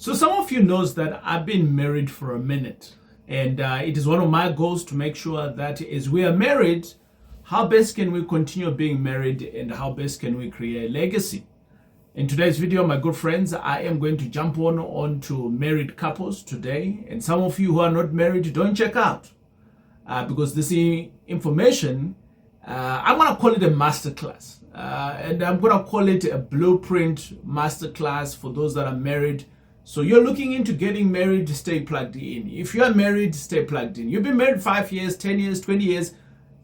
So some of you knows that I've been married for a minute, and it is one of my goals to make sure that as we are married, how best can we continue being married and how best can we create a legacy? In today's video, my good friends, I am going to jump on to married couples today. And some of you who are not married, don't check out because this information, I'm going to call it a masterclass. And I'm going to call it a blueprint masterclass for those that are married. So you're looking into getting married, stay plugged in. If you are married, stay plugged in. You've been married 5 years, 10 years, 20 years.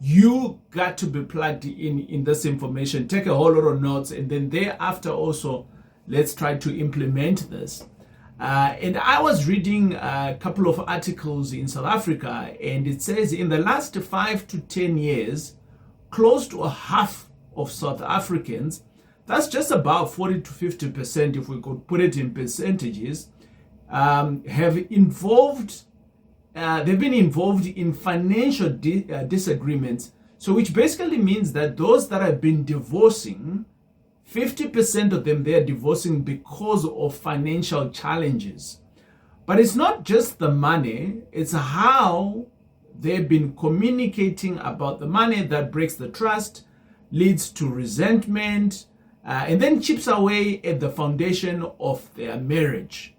You got to be plugged in this information. Take a whole lot of notes, and then thereafter also, let's try to implement this. And I was reading a couple of articles in South Africa, and it says in the last 5 to 10 years, close to a half of South Africans, that's just about 40 to 50%, if we could put it in percentages, have involved. They've been involved in financial disagreements. So which basically means that those that have been divorcing, 50% of them, they're divorcing because of financial challenges. But it's not just the money, it's how they've been communicating about the money that breaks the trust, leads to resentment, and then chips away at the foundation of their marriage.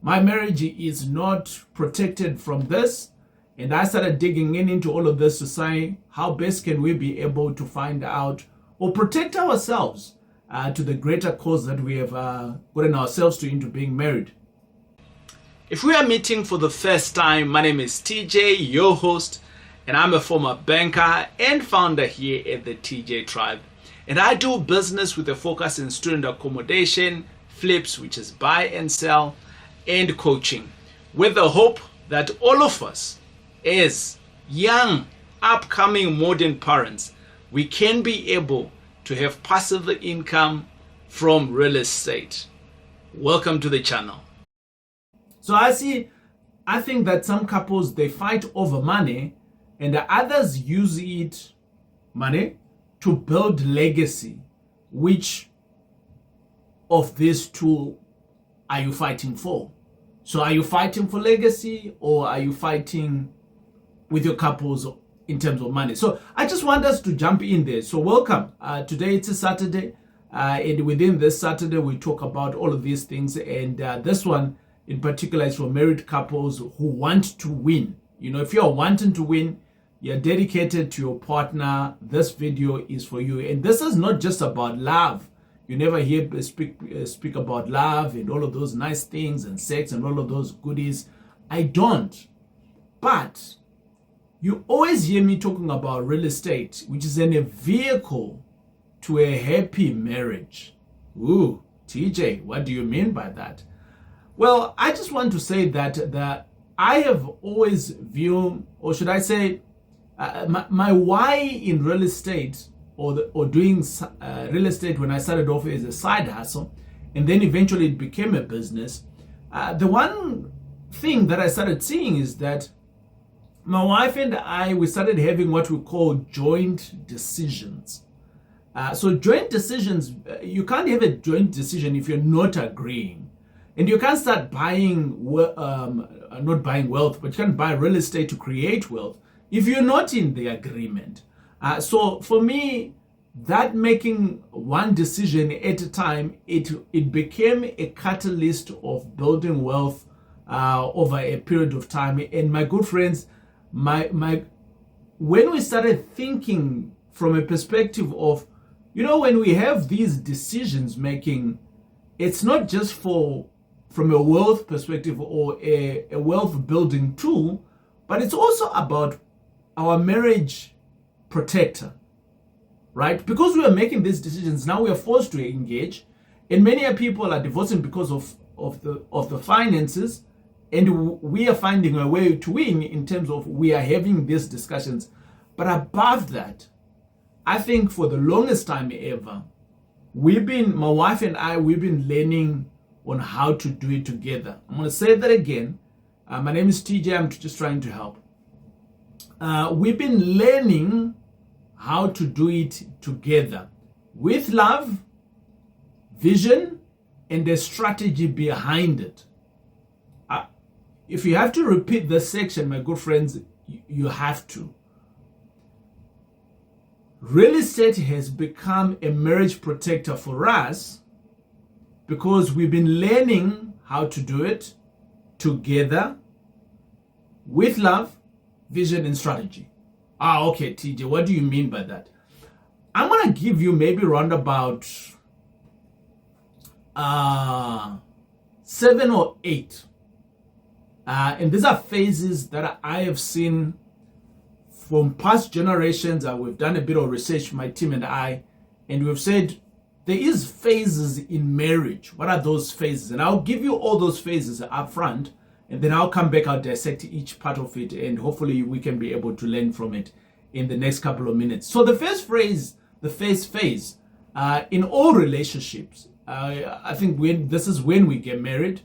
My marriage is not protected from this, and I started digging into all of this to say how best can we be able to find out or protect ourselves to the greater cause that we have gotten ourselves to into being married. If we are meeting for the first time, my name is TJ, your host, and I'm a former banker and founder here at the TJ Tribe. And I do business with a focus in student accommodation, flips, which is buy and sell, and coaching, with the hope that all of us as young, upcoming modern parents, we can be able to have passive income from real estate. Welcome to the channel. So I think that some couples, they fight over money, and the others use money to build legacy. Which of these two are you fighting for? So are you fighting for legacy, or are you fighting with your couples in terms of money? So I just want us to jump in there. So welcome. Today it's a Saturday, and within this Saturday we talk about all of these things, and this one in particular is for married couples who want to win. You know, if you're wanting to win, you're dedicated to your partner, this video is for you. And this is not just about love. You never hear speak about love and all of those nice things and sex and all of those goodies. I don't. But you always hear me talking about real estate, which is a vehicle to a happy marriage. Ooh, TJ, what do you mean by that? Well, I just want to say that I have always viewed, or should I say, my why in real estate or doing real estate when I started off as a side hustle, and then eventually it became a business. The one thing that I started seeing is that my wife and I, we started having what we call joint decisions. So joint decisions, you can't have a joint decision if you're not agreeing. And you can't start buying, not buying wealth, but you can't buy real estate to create wealth if you're not in the agreement. So for me, that making one decision at a time, it became a catalyst of building wealth over a period of time. And my good friends, when we started thinking from a perspective of, you know, when we have these decisions making, it's not just from a wealth perspective or a wealth building tool, but it's also about our marriage protector, right? Because we are making these decisions, now we are forced to engage, and many people are divorcing because of the finances, and we are finding a way to win in terms of we are having these discussions. But above that, I think for the longest time ever, my wife and I, we've been learning on how to do it together. I'm going to say that again. My name is TJ. I'm just trying to help. We've been learning how to do it together with love, vision, and a strategy behind it. if you have to repeat this section, my good friends, you have to. Real estate has become a marriage protector for us because we've been learning how to do it together with love, vision, and strategy. Okay, TJ, what do you mean by that? I'm going to give you maybe around about 7 or 8. And these are phases that I have seen from past generations. We've done a bit of research, my team and I, and we've said there is phases in marriage. What are those phases? And I'll give you all those phases up front, and then I'll come back, I'll dissect each part of it, and hopefully we can be able to learn from it in the next couple of minutes. So the first phase, in all relationships, I think this is when we get married,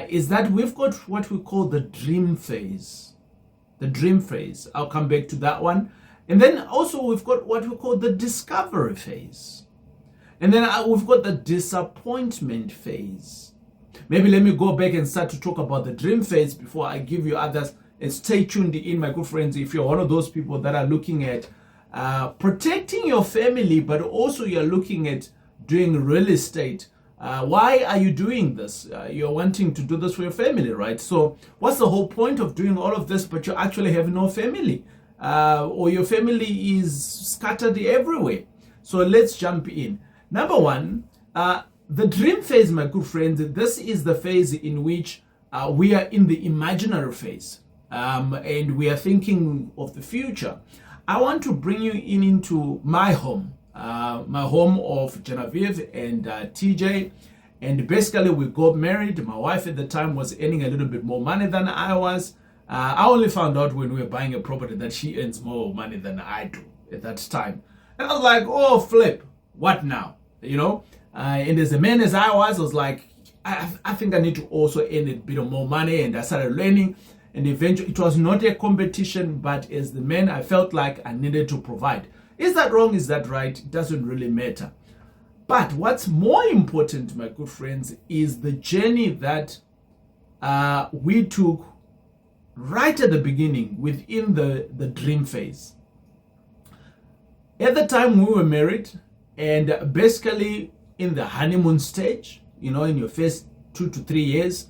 is that we've got what we call the dream phase. The dream phase. I'll come back to that one. And then also we've got what we call the discovery phase. And then we've got the disappointment phase. Maybe let me go back and start to talk about the dream phase before I give you others. And stay tuned in, my good friends, if you're one of those people that are looking at protecting your family, but also you're looking at doing real estate. Why are you doing this? You're wanting to do this for your family, right? So what's the whole point of doing all of this, but you actually have no family? Or your family is scattered everywhere. So let's jump in. Number one, the dream phase, my good friends, this is the phase in which we are in the imaginary phase. And we are thinking of the future. I want to bring you into my home of Genevieve and TJ. And basically we got married. My wife at the time was earning a little bit more money than I was. I only found out when we were buying a property that she earns more money than I do at that time. And I was like, oh, flip, what now? You know? And as a man as I was like, I think I need to also earn a bit of more money. And I started learning. And eventually, it was not a competition, but as the man, I felt like I needed to provide. Is that wrong? Is that right? It doesn't really matter. But what's more important, my good friends, is the journey that we took right at the beginning within the dream phase. At the time we were married, and basically in the honeymoon stage, in your first 2 to 3 years,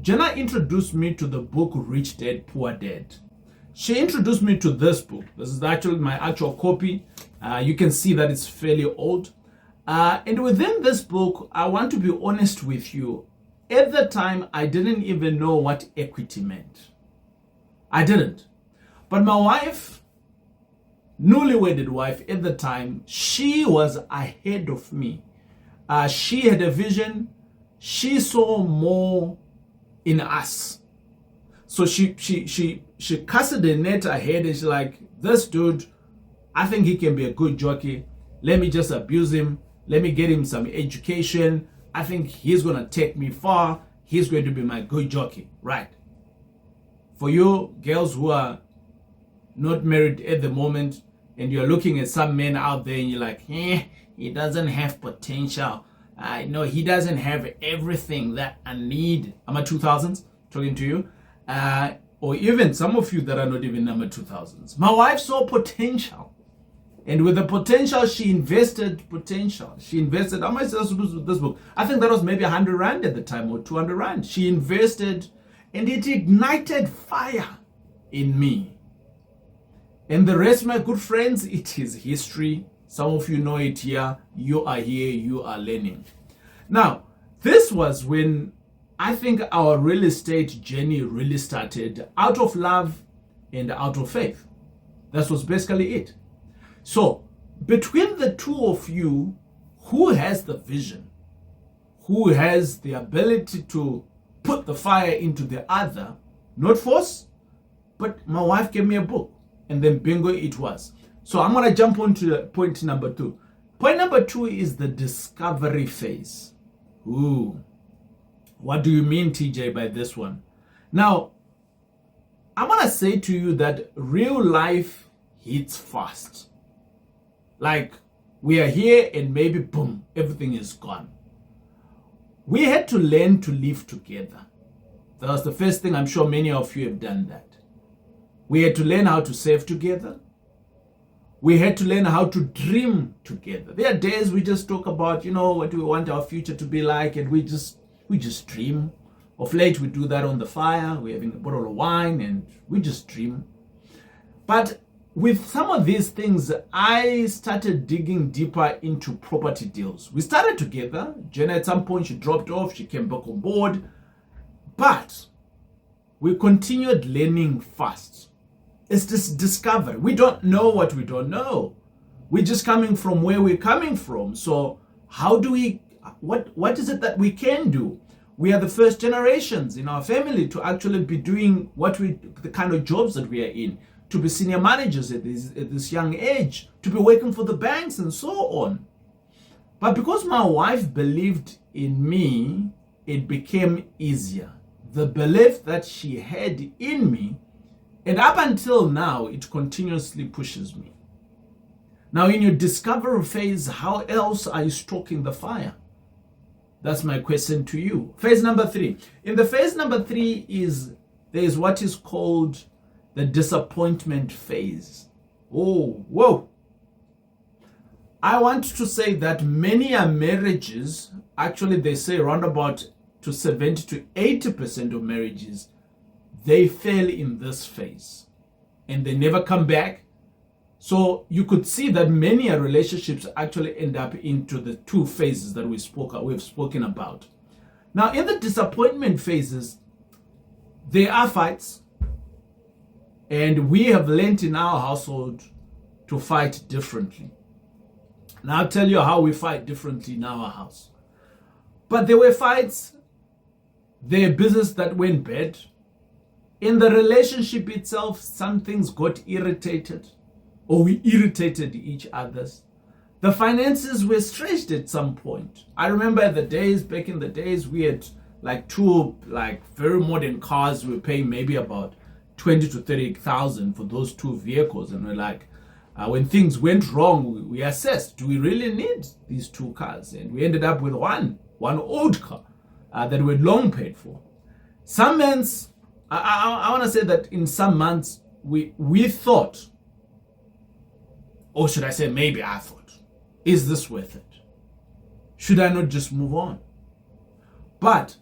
Gena introduced me to the book Rich Dad, Poor Dad. She introduced me to this book. This is actually my actual copy. You can see that it's fairly old. And within this book, I want to be honest with you. At the time, I didn't even know what equity meant. I didn't. But my wife, newlywed wife at the time, she was ahead of me. She had a vision. She saw more in us. So she cast the net ahead, and she's like, this dude, I think he can be a good jockey. Let me just abuse him. Let me get him some education. I think he's going to take me far. He's going to be my good jockey, right? For you girls who are not married at the moment, and you're looking at some men out there and you're like, he doesn't have potential. No, he doesn't have everything that I need. I'm a 2000s talking to you. Or even some of you that are not even number 2000s. My wife saw potential. And with the potential, she invested potential. She invested, how much is this book? I think that was maybe 100 Rand at the time, or 200 Rand. She invested, and it ignited fire in me. And the rest, my good friends, it is history. Some of you know it here. You are here. You are learning. Now, this was when I think our real estate journey really started, out of love and out of faith. That was basically it. So, between the two of you, who has the vision? Who has the ability to put the fire into the other? Not force, but my wife gave me a book. And then bingo, it was. So I'm going to jump on to point number 2. Point number 2 is the discovery phase. Ooh. What do you mean, TJ, by this one? Now, I'm going to say to you that real life hits fast. Like, we are here and maybe, boom, everything is gone. We had to learn to live together. That was the first thing. I'm sure many of you have done that. We had to learn how to save together. We had to learn how to dream together. There are days we just talk about, what we want our future to be like, and we just dream. Of late, we do that on the fire. We're having a bottle of wine, and we just dream. But with some of these things, I started digging deeper into property deals. We started together. Gena, at some point, she dropped off. She came back on board. But we continued learning fast. It's this discovery. We don't know what we don't know. We're just coming from where we're coming from. So how do we, what is it that we can do? We are the first generations in our family to actually be doing the kind of jobs that we are in, to be senior managers at this young age, to be working for the banks and so on. But because my wife believed in me, it became easier. The belief that she had in me, and up until now, it continuously pushes me. Now, in your discovery phase, how else are you stoking the fire? That's my question to you. Phase number 3. In the phase number 3 there is what is called the disappointment phase. Oh, whoa. I want to say that many marriages, actually they say around about to 70 to 80% of marriages, they fail in this phase and they never come back. So you could see that many relationships actually end up into the 2 phases that we've spoken about. Now, in the disappointment phases, there are fights, and we have learned in our household to fight differently. And I'll tell you how we fight differently in our house. But there were fights, there are business that went bad. In the relationship itself, some things got irritated, or we irritated each other's. The finances were stretched at some point. I remember back in the days, we had two very modern cars. We were paying maybe about 20 to 30,000 for those 2 vehicles. And we're when things went wrong, we assessed, do we really need these 2 cars? And we ended up with one old car that we'd long paid for. Some months, I want to say that in some months, we thought, or should I say maybe I thought, is this worth it? Should I not just move on? But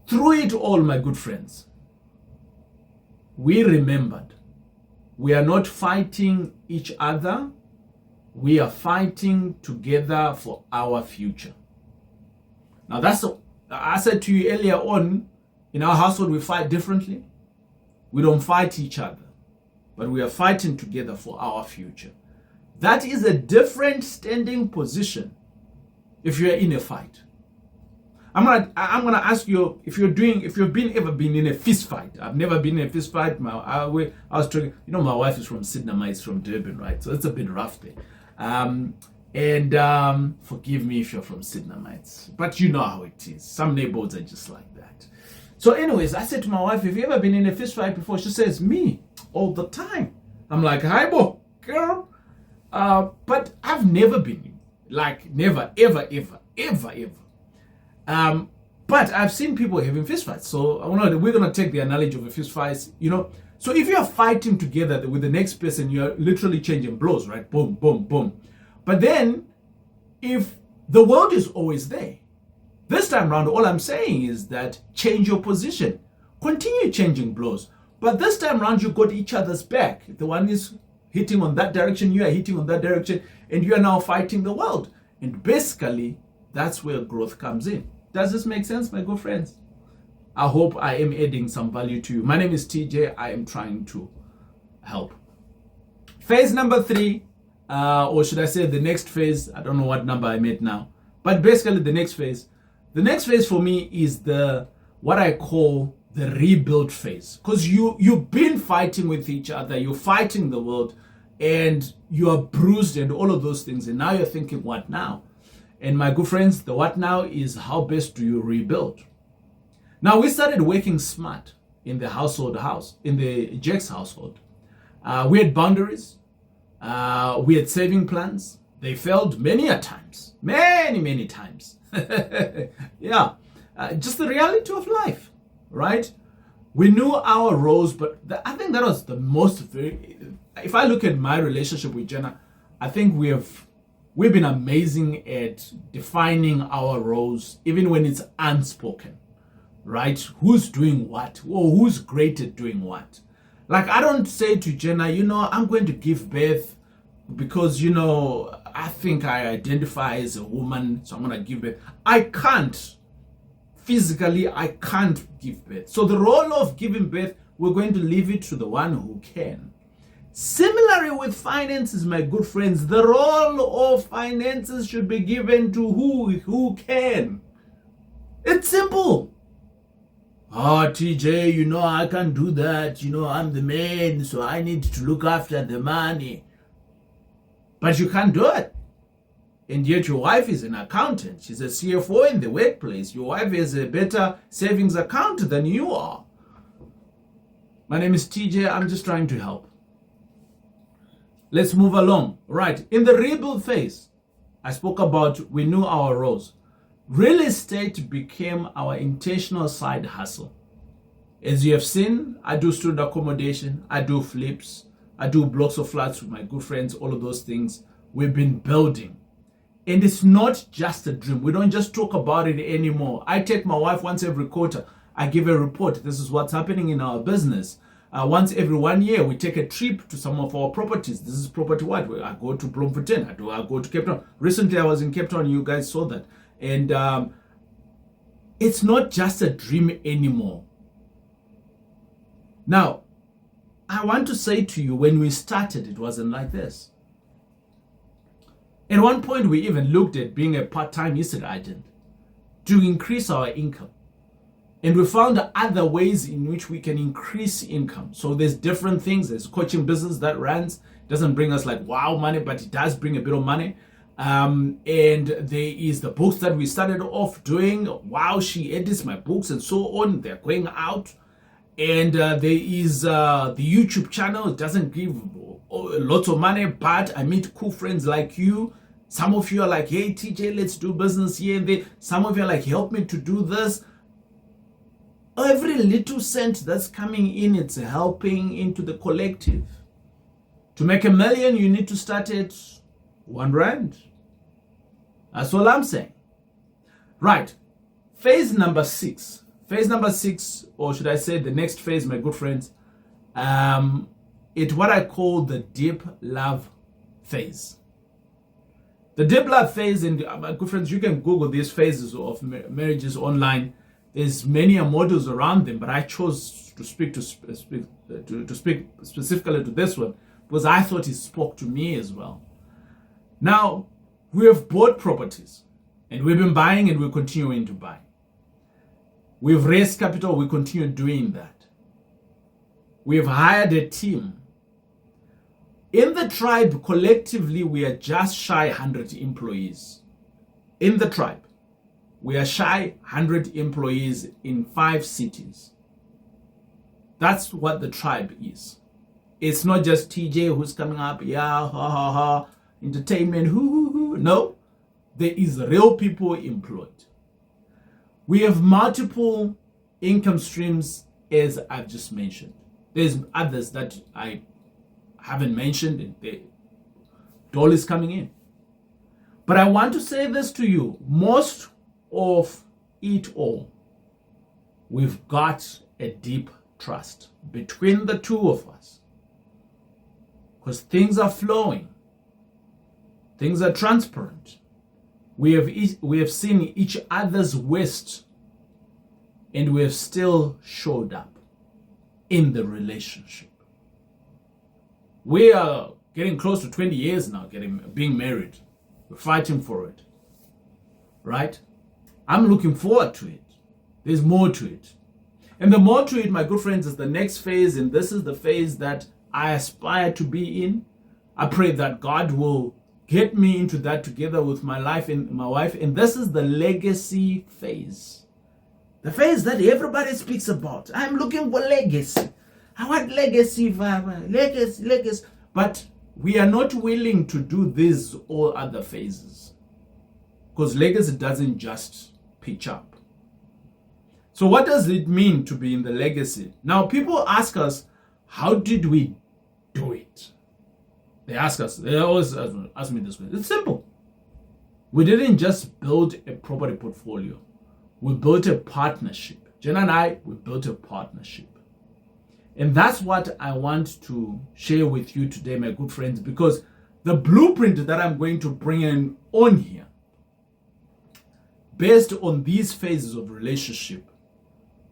through it all, my good friends, we remembered we are not fighting each other. We are fighting together for our future. Now I said to you earlier on, in our household, we fight differently. We don't fight each other, but we are fighting together for our future. That is a different standing position if you're in a fight. I'm gonna ask you if you've ever been in a fist fight. I've never been in a fist fight. I was talking. My wife is from Sydney, it's from Durban, right? So it's a bit rough there. Forgive me if you're from Sydney, but you know how it is. Some neighborhoods are just like that. So, anyways, I said to my wife, "Have you ever been in a fist fight before?" She says, "Me, all the time." I'm like, "Hi, boy, girl," but I've never been never, ever. But I've seen people having fist fights. So we're gonna take the analogy of a fist fight. So if you're fighting together with the next person, you're literally changing blows, right? Boom, boom, boom. But then, if the world is always there, this time around, all I'm saying is that change your position, continue changing blows. But this time around, you got each other's back. The one is hitting on that direction, you are hitting on that direction, and you are now fighting the world. And basically, that's where growth comes in. Does this make sense, my good friends? I hope I am adding some value to you. My name is TJ. I am trying to help. Phase number 3, or should I say the next phase? I don't know what number I made now. But basically the next phase. The next phase for me is what I call the rebuild phase. Because you've been fighting with each other. You're fighting the world. And you are bruised and all of those things. And now you're thinking, what now? And my good friends, the what now is how best do you rebuild? Now we started working smart in the in the Jack's household. We had boundaries. We had saving plans. They failed many a times. Many times. Yeah. Just the reality of life. right? We knew our roles, but I think that was the most if I look at my relationship with Gena, I think we've been amazing at defining our roles, even when it's unspoken, right? Who's doing what, or who's great at doing what. Like, I don't say to Gena, I'm going to give birth because, I think I identify as a woman, so I'm going to give birth. I can't. Physically, I can't give birth. So the role of giving birth, we're going to leave it to the one who can. Similarly with finances, my good friends, the role of finances should be given to who can. It's simple. Oh, TJ, I can't do that. I'm the man, so I need to look after the money. But you can't do it. And yet your wife is an accountant. She's a CFO in the workplace. Your wife has a better savings account than you are. My name is TJ. I'm just trying to help. Let's move along. Right. In the rebuild phase, I spoke about we knew our roles. Real estate became our intentional side hustle. As you have seen, I do student accommodation. I do flips. I do blocks of flats with my good friends, all of those things. We've been building. And it's not just a dream. We don't just talk about it anymore. I take my wife once every quarter. I give a report. This is what's happening in our business. Once every 1 year, we take a trip to some of our properties. This is property what? I go to Bloemfontein. I go to Cape Town. Recently, I was in Cape Town. You guys saw that. And it's not just a dream anymore. Now, I want to say to you, when we started, it wasn't like this. At one point, we even looked at being a part-time estate agent to increase our income. And we found other ways in which we can increase income. So there's different things. There's coaching business that runs. Doesn't bring us like wow money, but it does bring a bit of money. And there is the books that we started off doing. Wow, she edits my books and so on. They're going out. And there is the YouTube channel. It doesn't give lots of money, but I meet cool friends like you. Some of you are like, hey, TJ, let's do business here and there. Some of you are like, help me to do this. Every little cent that's coming in, it's helping into the collective. To make $1 million, you need to start at R1. That's all I'm saying. Right. Phase number 6. Phase number 6, or should I say the next phase, my good friends, it's what I call the deep love phase. The deep love phase, and my good friends, you can Google these phases of marriages online. There's many models around them, but I chose to speak specifically to this one because I thought it spoke to me as well. Now, we have bought properties, and we've been buying, and we're continuing to buy. We've raised capital, we continue doing that. We've hired a team. In the tribe, collectively, we are just shy 100 employees. In the tribe, we are shy 100 employees in 5 cities. That's what the tribe is. It's not just TJ who's coming up, yeah, ha, ha, ha, entertainment, hoo. No, there is real people employed. We have multiple income streams, as I've just mentioned. There's others that I haven't mentioned, and the doll is coming in. But I want to say this to you. Most of it all, we've got a deep trust between the two of us. Because things are flowing. Things are transparent. We have seen each other's waste, and we have still showed up in the relationship. We are getting close to 20 years now, being married. We're fighting for it. Right? I'm looking forward to it. There's more to it. And the more to it, my good friends, is the next phase, and this is the phase that I aspire to be in. I pray that God will get me into that together with my life and my wife. And this is the legacy phase. The phase that everybody speaks about. I'm looking for legacy. I want legacy, legacy. But we are not willing to do these all other phases. Because legacy doesn't just pitch up. So what does it mean to be in the legacy? Now, people ask us, how did we do it? They always ask me this way. It's simple. We didn't just build a property portfolio. We built a partnership. Gena and I, we built a partnership. And that's what I want to share with you today, my good friends, because the blueprint that I'm going to bring in on here, based on these phases of relationship,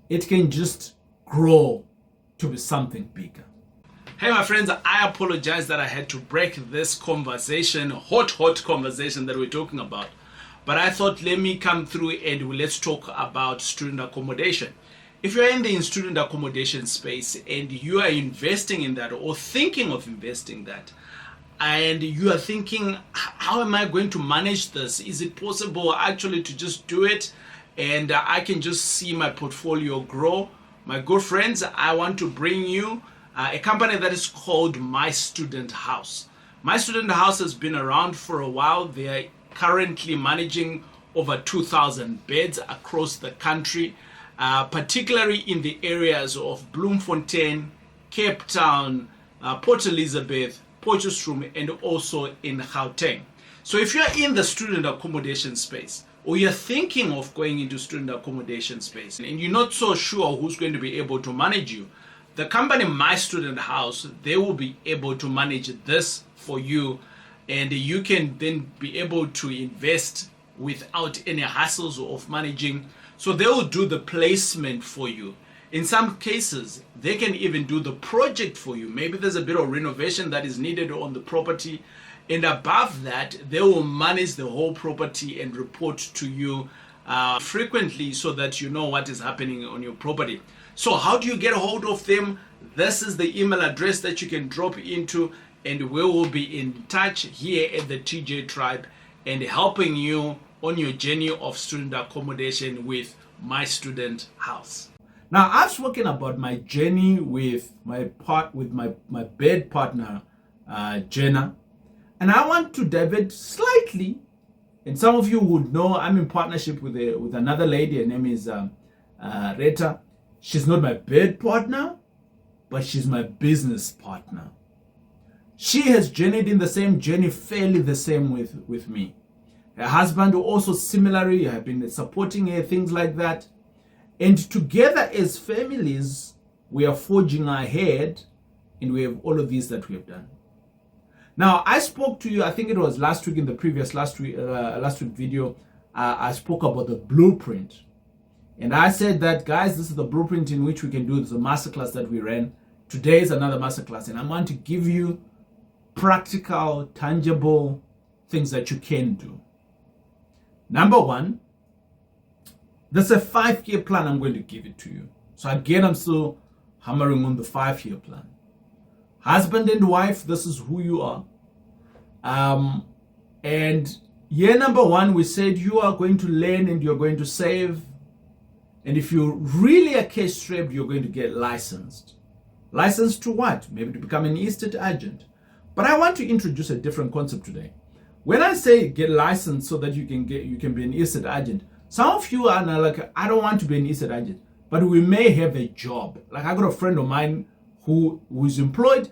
it can just grow to be something bigger. Hey, my friends, I apologize that I had to break this conversation, hot conversation that we're talking about. But I thought, let me come through and let's talk about student accommodation. If you're in the student accommodation space and you are investing in that or thinking of investing that, and you are thinking, how am I going to manage this? Is it possible actually to just do it and I can just see my portfolio grow? My good friends, I want to bring you a company that is called My Student House. My Student House has been around for a while. They are currently managing over 2,000 beds across the country, particularly in the areas of Bloemfontein, Cape Town, Port Elizabeth, Potchefstroom, and also in Gauteng. So if you're in the student accommodation space, or you're thinking of going into student accommodation space, and you're not so sure who's going to be able to manage you, the company My Student House, they will be able to manage this for you, and you can then be able to invest without any hassles of managing. So they will do the placement for you. In some cases, they can even do the project for you. Maybe there's a bit of renovation that is needed on the property. And above that, they will manage the whole property and report to you frequently so that you know what is happening on your property. So how do you get a hold of them? This is the email address that you can drop into, and we will be in touch here at the TJ Tribe and helping you on your journey of student accommodation with My Student House. Now, I've spoken about my journey with my bed partner, Gena, and I want to divert slightly. And some of you would know I'm in partnership with another lady. Her name is Rita. She's not my bed partner, but she's my business partner. She has journeyed in the same journey, fairly the same with me. Her husband also similarly have been supporting her, things like that. And together as families, we are forging ahead, and we have all of these that we have done. Now, I spoke to you, I think it was last week in the previous last week video, I spoke about the blueprint. And I said that, guys, this is the blueprint in which we can do this, a masterclass that we ran. Today is another masterclass, and I want to give you practical, tangible things that you can do. Number one, there's a 5-year plan. I'm going to give it to you. So again, I'm still hammering on the 5-year plan. Husband and wife, this is who you are. And year number 1, we said you are going to learn and you're going to save. And if you really are cash-strapped, you're going to get licensed. Licensed to what? Maybe to become an estate agent. But I want to introduce a different concept today. When I say get licensed so that you can be an estate agent, some of you are now like, I don't want to be an estate agent, but we may have a job. Like I got a friend of mine who is employed,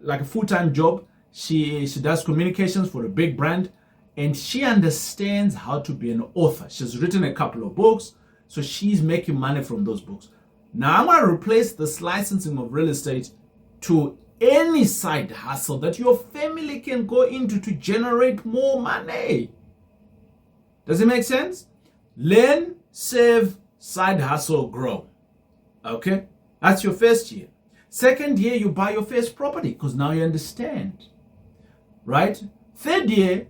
like a full-time job. She does communications for a big brand, and she understands how to be an author. She's written a couple of books, so she's making money from those books. Now I'm going to replace this licensing of real estate to any side hustle that your family can go into to generate more money. Does it make sense? Learn, save, side hustle, grow. Okay? That's your first year. Second year, you buy your first property because now you understand. Right? Third year,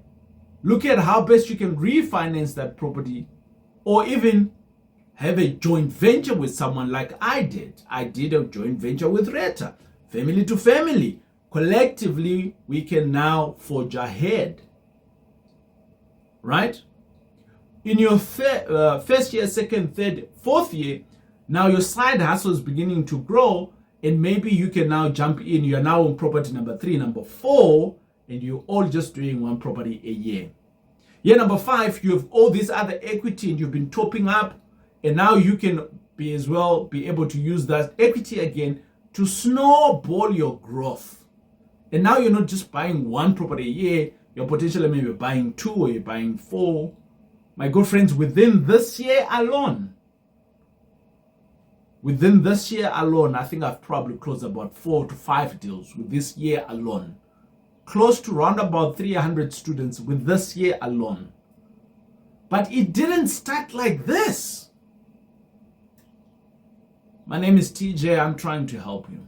look at how best you can refinance that property or even have a joint venture with someone like I did. I did a joint venture with Reta. Family to family. Collectively, we can now forge ahead. Right? In your first year, second, third, fourth year, now your side hustle is beginning to grow, and maybe you can now jump in. You're now on property number 3, number 4, and you're all just doing one property a year. Year number 5, you have all this other equity and you've been topping up, and now you can be able to use that equity again to snowball your growth. And now you're not just buying one property a year, you're potentially maybe buying 2 or you're buying 4. My good friends, within this year alone, I think I've probably closed about 4 to 5 deals with this year alone. Close to around about 300 students with this year alone. But it didn't start like this. My name is TJ. I'm trying to help you.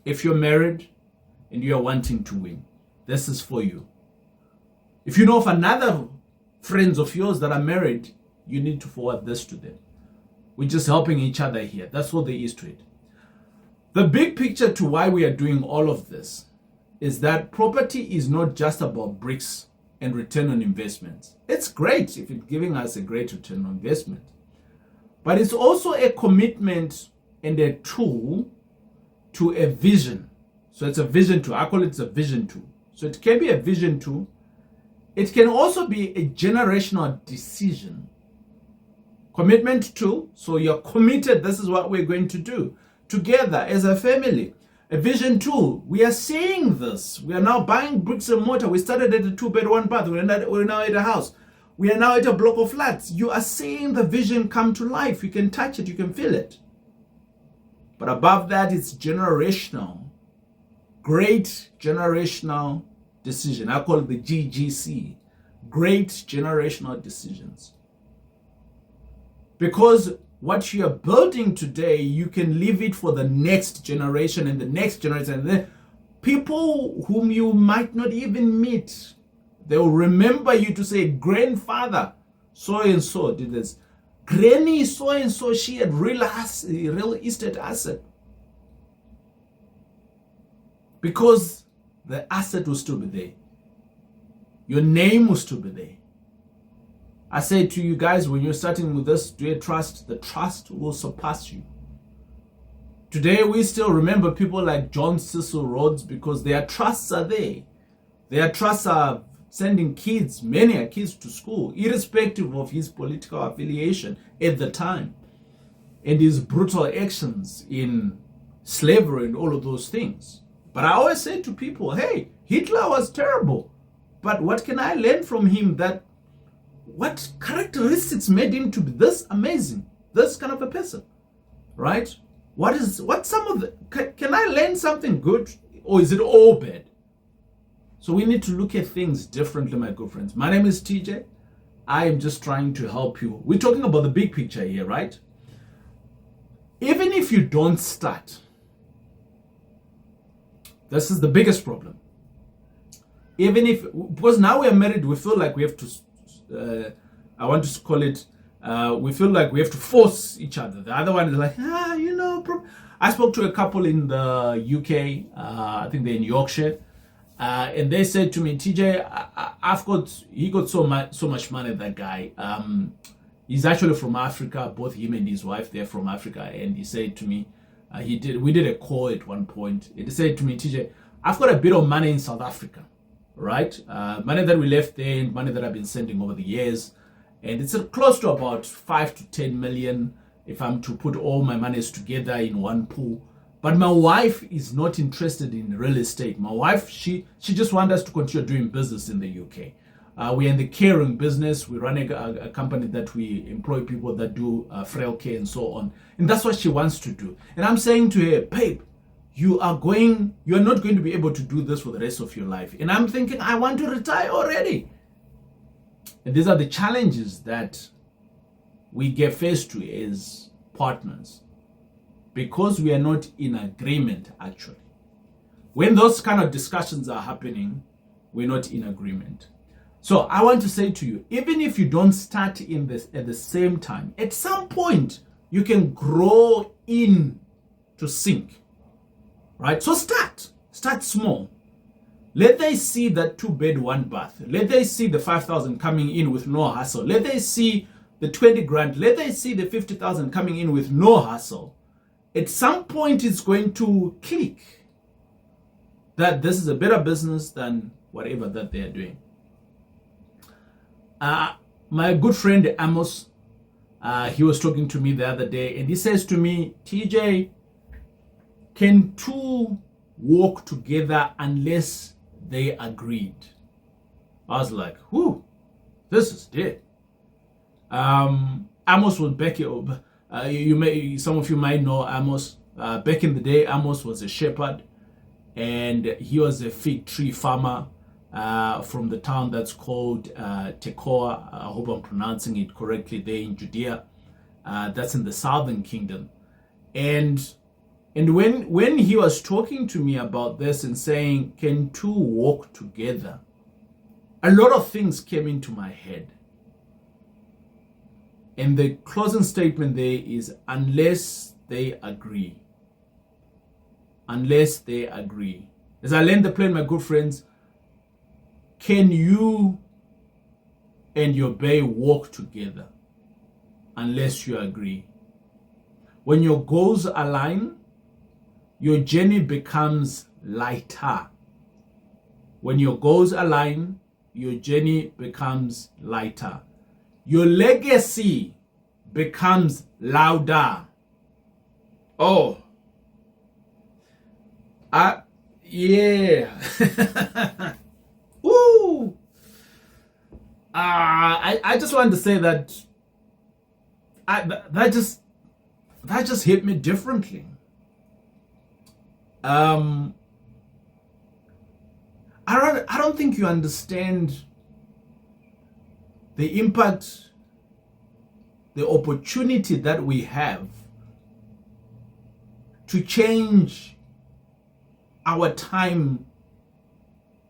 If you're married and you are wanting to win, this is for you. If you know of another friends of yours that are married, you need to forward this to them. We're just helping each other here. That's what there is to it. The big picture to why we are doing all of this is that property is not just about bricks and return on investments. It's great if it's giving us a great return on investment. But it's also a commitment and a tool to a vision. So it's a vision tool. I call it a vision tool. So it can be a vision tool. It can also be a generational decision. Commitment tool. So you're committed. This is what we're going to do together as a family. A vision tool. We are seeing this. We are now buying bricks and mortar. We started at a 2-bed, 1-bath. We're now at a house. We are now at a block of flats. You are seeing the vision come to life. You can touch it. You can feel it. But above that, it's generational. Great generational decision. I call it the GGC. Great generational decisions. Because what you are building today, you can leave it for the next generation and the next generation. And then people whom you might not even meet, they will remember you to say, grandfather, so and so did this. Granny, so and so, she had real estate asset. Because the asset will still be there. Your name will still be there. I say to you guys, when you're starting with this, do you trust? The trust will surpass you. Today, we still remember people like John Cecil Rhodes because their trusts are there. Their trusts are sending kids, many kids to school, irrespective of his political affiliation at the time and his brutal actions in slavery and all of those things. But I always say to people, hey, Hitler was terrible, but what can I learn from him? What characteristics made him to be this amazing, this kind of a person, right? Can I learn something good, or is it all bad? So we need to look at things differently, my good friends. My name is TJ. I am just trying to help you. We're talking about the big picture here, right? Even if you don't start, this is the biggest problem. Because now we are married, we feel like we have to, I want to call it, we feel like we have to force each other. The other one is like, I spoke to a couple in the UK, I think they're in Yorkshire, and they said to me, TJ, he got so much money, that guy. He's actually from Africa, both him and his wife, they're from Africa. And he said to me, we did a call at one point. He said to me, TJ, I've got a bit of money in South Africa, right? Money that we left there and money that I've been sending over the years. And it's close to about 5 to 10 million if I'm to put all my monies together in one pool. But my wife is not interested in real estate. My wife, she just wants us to continue doing business in the UK. We're in the caring business. We run a company that we employ people that do frail care and so on. And that's what she wants to do. And I'm saying to her, babe, you are not going to be able to do this for the rest of your life. And I'm thinking, I want to retire already. And these are the challenges that we get faced to as partners, because we are not in agreement, actually. When those kind of discussions are happening, we're not in agreement. So I want to say to you, even if you don't start in this at the same time, at some point, you can grow in to sync, right? So start small. Let they see that 2-bed, 1-bath. Let they see the 5,000 coming in with no hassle. Let they see the 20 grand. Let they see the 50,000 coming in with no hassle. At some point, it's going to click that this is a better business than whatever that they are doing. My good friend Amos, He was talking to me the other day, and he says to me, TJ, can two walk together unless they agreed? I was like, whew, this is dead. Amos was back. Some of you might know Amos. Back in the day, Amos was a shepherd, and he was a fig tree farmer from the town that's called Tekoa. I hope I'm pronouncing it correctly. There in Judea, that's in the southern kingdom. And when he was talking to me about this and saying, "Can two walk together?" a lot of things came into my head. And the closing statement there is, unless they agree. Unless they agree. As I land the plane, my good friends, can you and your bae walk together unless you agree? When your goals align, your journey becomes lighter. When your goals align, your journey becomes lighter. Your legacy becomes louder. Oh. Yeah. Woo. I just wanted to say that that just hit me differently. I don't think you understand the impact, the opportunity that we have to change our time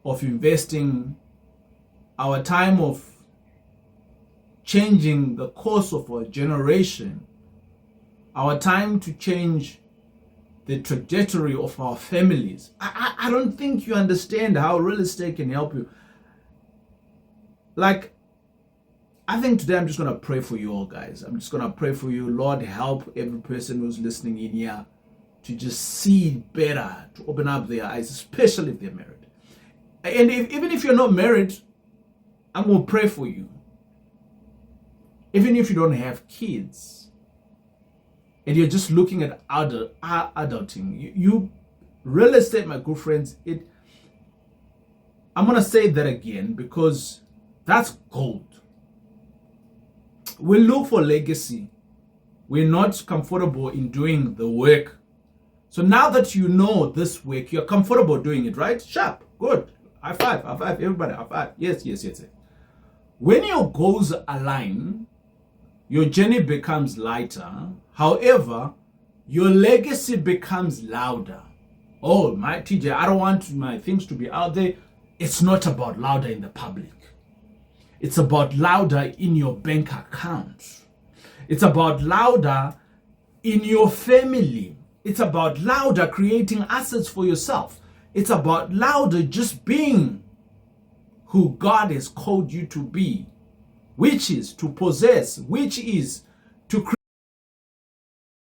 of investing, our time of changing the course of our generation, our time to change the trajectory of our families. I don't think you understand how real estate can help you. Like, I think today I'm just going to pray for you all, guys. I'm just going to pray for you. Lord, help every person who's listening in here to just see better, to open up their eyes, especially if they're married. And even if you're not married, I'm going to pray for you. Even if you don't have kids and you're just looking at adulting, you real estate, my good friends, I'm going to say that again because that's gold. We look for legacy. We're not comfortable in doing the work. So now that you know this work, you're comfortable doing it, right? Sharp. Good. High five. High five. Everybody, high five. Yes. When your goals align, your journey becomes lighter. However, your legacy becomes louder. Oh, my TJ, I don't want my things to be out there. It's not about louder in the public. It's about louder in your bank account. It's about louder in your family. It's about louder creating assets for yourself. It's about louder just being who God has called you to be, which is to possess, which is to create.